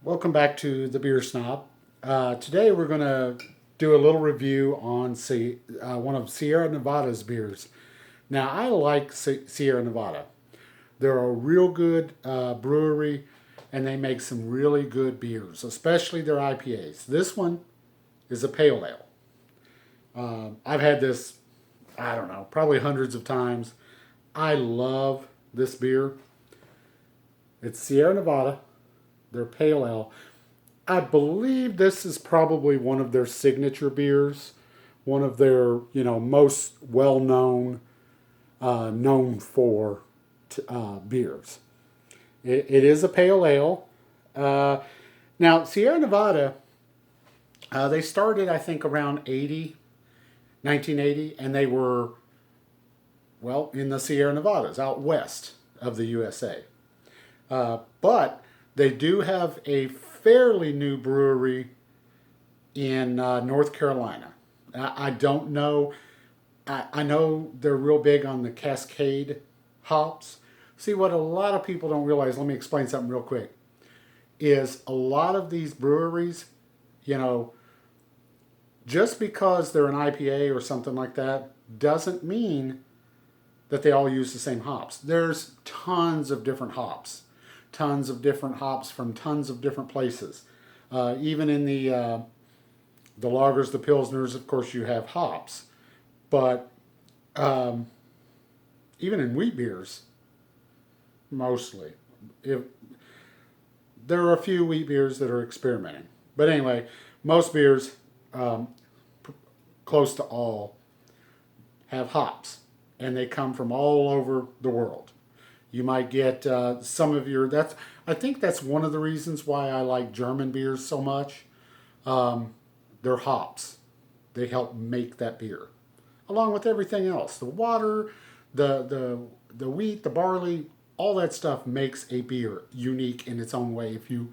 Welcome back to the Beer Snob. Today we're going to do a little review on one of Sierra Nevada's beers. Now, I like Sierra Nevada. They're a real good brewery and they make some really good beers, especially their IPAs. This one is a pale ale. I've had this, I don't know, probably hundreds of times. I love this beer. It's Sierra Nevada. They're pale ale. I believe this is probably one of their signature beers, one of their most well known, known for beers. It is a pale ale. Uh, Now Sierra Nevada, they started I think around 1980, and they were in the Sierra Nevadas out west of the USA. But they do have a fairly new brewery in North Carolina. I don't know. I know they're real big on the Cascade hops. See, what a lot of people don't realize, let me explain something real quick, is a lot of these breweries, you know, just because they're an IPA or something like that, doesn't mean that they all use the same hops. There's tons of different hops from tons of different places. Even in the lagers, the pilsners, of course, you have hops, but um, even in wheat beers, mostly, if there are a few wheat beers that are experimenting, but anyway, most beers, um, close to all, have hops, and they come from all over the world. You might get some of your. That's I think that's one of the reasons why I like German beers so much. They're hops. They help make that beer, along with everything else. The water, the wheat, the barley, all that stuff makes a beer unique in its own way if you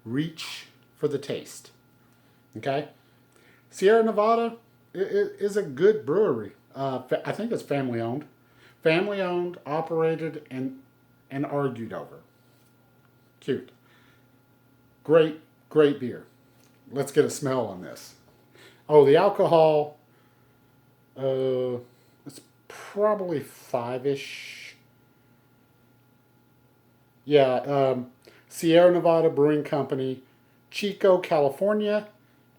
reach for the taste. Okay, Sierra Nevada is a good brewery. I think it's family owned, operated, and argued over. Cute, great beer. Let's get a smell on this. Oh, the alcohol. It's probably five-ish. Yeah. Sierra Nevada Brewing Company, Chico, California,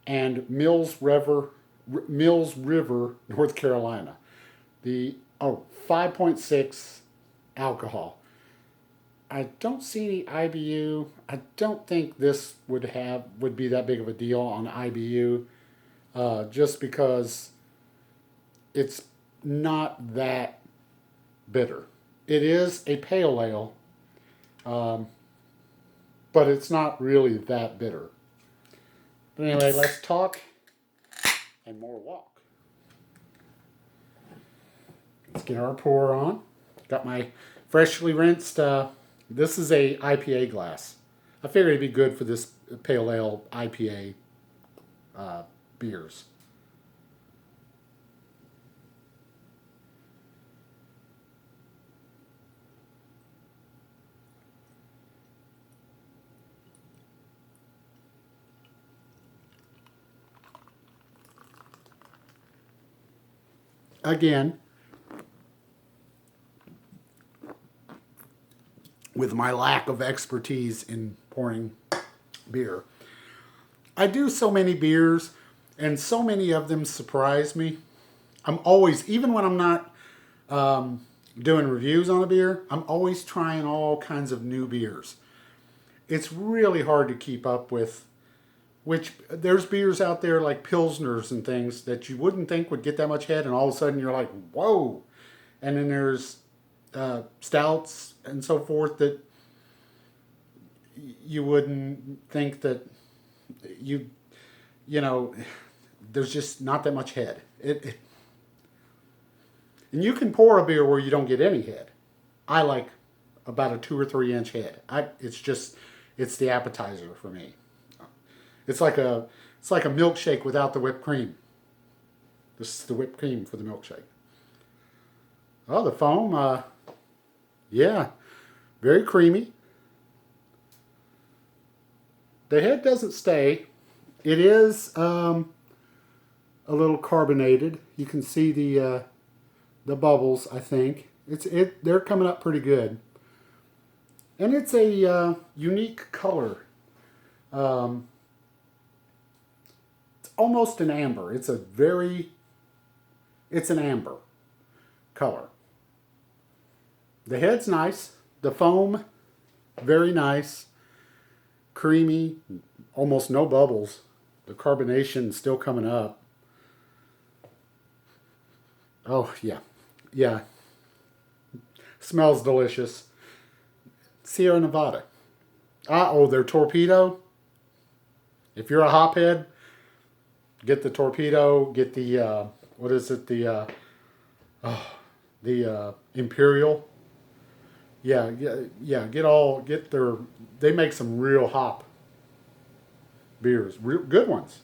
and Mills River, North Carolina. The 5.6 alcohol. I don't see any IBU. I don't think this would be that big of a deal on IBU, just because it's not that bitter. It is a pale ale, um, but it's not really that bitter. But anyway, let's talk and more walk. Let's get our pour on. Got my freshly rinsed. This is a IPA glass. I figured it'd be good for this pale ale IPA beers. Again, with my lack of expertise in pouring beer, I do so many beers, and so many of them surprise me. I'm always, even when I'm not doing reviews on a beer, I'm always trying all kinds of new beers. It's really hard to keep up with. Which there's beers out there like pilsners and things that you wouldn't think would get that much head, and all of a sudden you're like, whoa! And then there's stouts and so forth that you wouldn't think that you you know there's just not that much head. And you can pour a beer where you don't get any head. I like about a 2 or 3 inch head. It's the appetizer for me. It's like a milkshake without the whipped cream. This is the whipped cream for the milkshake. Oh, the foam, yeah, very creamy. The head doesn't stay. It is a little carbonated. You can see the bubbles. I think they're coming up pretty good, and it's a unique color. Um, it's almost an amber. It's an amber color. The head's nice. The foam, very nice. Creamy, almost no bubbles. The carbonation still coming up. Oh, yeah. Yeah. Smells delicious. Sierra Nevada. Their torpedo. If you're a hophead, get the torpedo. Get the, what is it? The Imperial. Yeah. They make some real hop beers. Real good ones.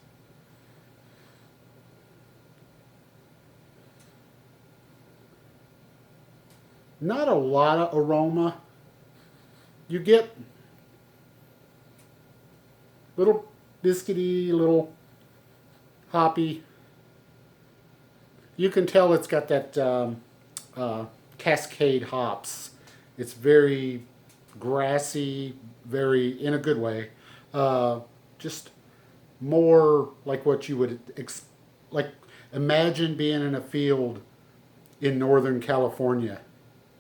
Not a lot of aroma. You get little biscuity, little hoppy. You can tell it's got that Cascade hops. It's very grassy, very in a good way. Just more like what you would like. Imagine being in a field in Northern California,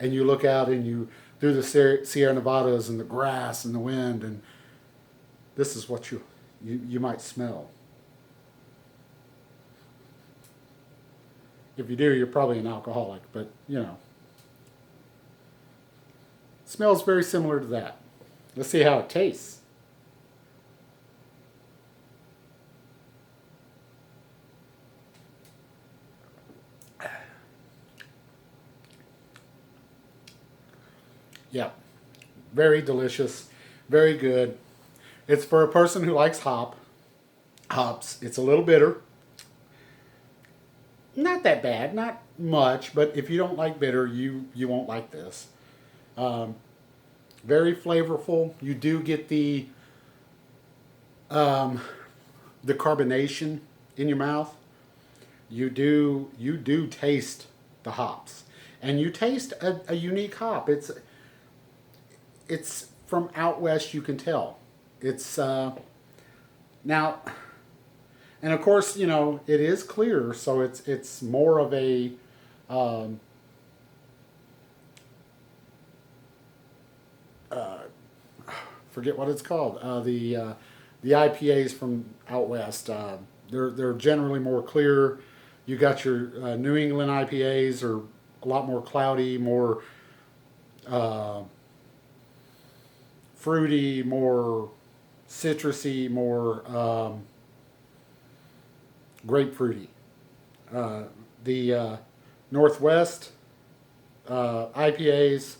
and you look out and you through the Sierra Nevadas and the grass and the wind, and this is what you might smell. If you do, you're probably an alcoholic, but it smells very similar to that. Let's see how it tastes. Yeah, very delicious, very good. It's for a person who likes hops. It's a little bitter. Not that bad, not much, but if you don't like bitter, you won't like this. Um, Very flavorful. You do get um, the carbonation in your mouth. You do taste the hops, and you taste a unique hop. It's from out west. You can tell. It's now, and of course, it is clear, so it's more of a um, uh, forget what it's called. The IPAs from out west. They're generally more clear. You got your New England IPAs are a lot more cloudy, more uh, fruity, more citrusy, more grapefruity. The Northwest IPAs,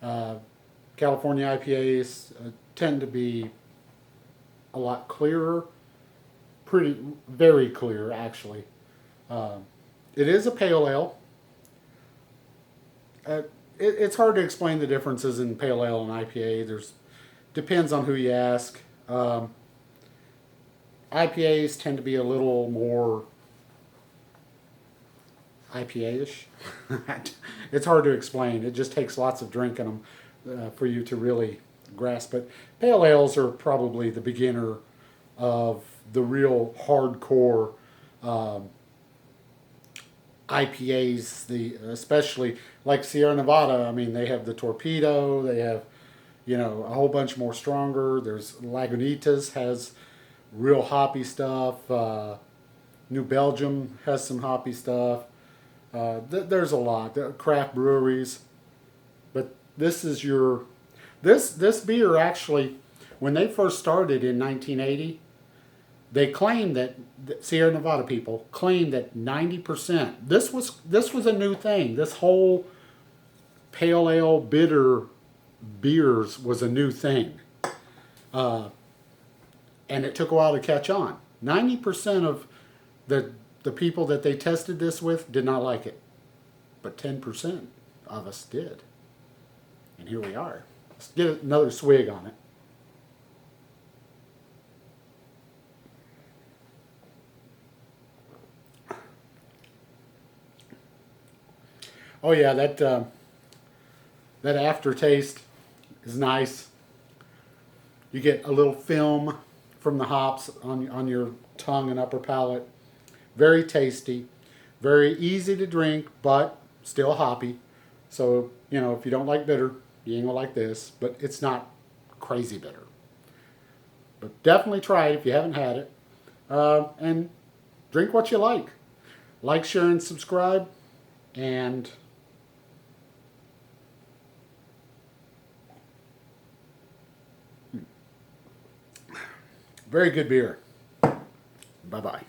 uh, California IPAs tend to be a lot clearer, very clear actually. Um, it is a pale ale. It's hard to explain the differences in pale ale and IPA. Depends on who you ask. IPAs tend to be a little more IPA-ish. It's hard to explain. It just takes lots of drinking them for you to really grasp it. Pale ales are probably the beginner of the real hardcore um, IPAs. Especially like Sierra Nevada. I mean, they have the Torpedo. They have a whole bunch more stronger. There's Lagunitas has real hoppy stuff. New Belgium has some hoppy stuff. There's a lot. Craft breweries, but this beer actually, when they first started in 1980, they claimed that the Sierra Nevada people claimed that 90%. This was a new thing. This whole pale ale bitter beers was a new thing, uh, and it took a while to catch on. 90% of the people that they tested this with did not like it, but 10% of us did, and here we are. Let's get another swig on it. Oh yeah, that aftertaste is nice. You get a little film from the hops on your tongue and upper palate. Very tasty, very easy to drink, but still hoppy. So, you know, if you don't like bitter, you ain't gonna like this, but it's not crazy bitter. But definitely try it if you haven't had it. And drink what you like. Like, share, and subscribe. And very good beer. Bye bye.